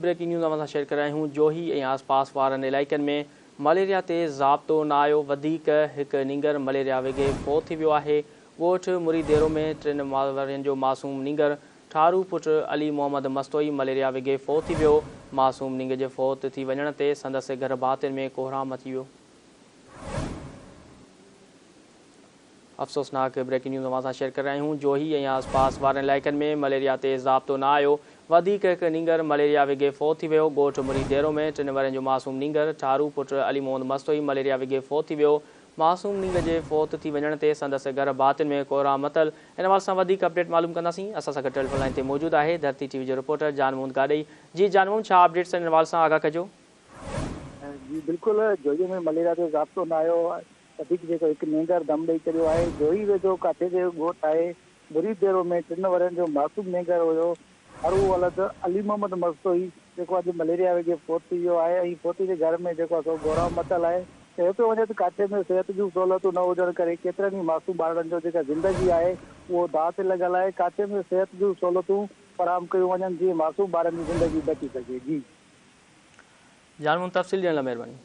Breaking news असां share करायूं हूं। जोही ऐं आसपास वारनि इलाइक़नि में मलेरिया ते ज़ाब्तो न आयो। वधीक हिकु नींगर मलेरिया विघे फ़ौत थी वियो आहे। ॻोठु मुरीदेरो में 3 वरनि जो मासूम नींगर ठारू पुटु अली मोहम्मद मस्तोई मलेरिया विघे फ़ौत थी वियो। मासूम नींग जे फ़ौत थी वञण ते संदसि घर भातियुनि में कोहराम मची वियो। अफ़सोसनाक ब्रेकिंग न्यूज़ असां शेयर करायूं हूं। जोही ऐं आसपास वारनि इलाइक़नि में मलेरिया ते ज़ाब्तो न आयो। वधीक हिकु नींगर मलेरिया विघे फ़ौत थी वियो। ॻोठु मुरीदेरो में 3 वरनि जो मासूम नींगर ठारू पुटु अली मोहम्मद मस्तोई मलेरिया विघे फ़ौत थी वियो। मासूम नींग जे फ़ौत थी वञण ते संदसि घर भातियुनि में कोहराम मतल। इन वार सां वधीक अपडेट मालूम कंदासीं। असां सां गॾु टेलीफोन लाइन ते मौजूदु आहे धरती टीवी जो रिपोर्टर जानमून गाॾई। जी जानमून, छा अपडेट्स आहिनि इन वार सां आगाह कजो। जी बिल्कुलु, जोही में मलेरिया जो ज़ाब्तो न आयो। वधीक जेको हिकु नींगर दम ॾेई छॾियो आहे। जोही वेझो काठे जो ॻोठु आहे मुरीदेरो में 3 वरनि जो मासूम नींगर हुयो हरू वलद अली मोहम्मद मस्तोई जेको अॼु मलेरिया वेझे फ़ौत थी वियो आहे। ऐं फ़ौती जे घर में जेको आहे सो गौरव मतल आहे। चयो पियो वञे त काठे में सिहत जूं सहूलियतूं न हुजण करे केतिरनि ई मासूम ॿारनि जो जेका ज़िंदगी आहे उहो दाव ते लॻल आहे। काठे में सिहत जूं सहूलियतूं फराहम कयूं वञनि जीअं मासूम ॿारनि जी ज़िंदगी बची सघे। जी जानमून, तफ़सील ॾियण लाइ महिरबानी।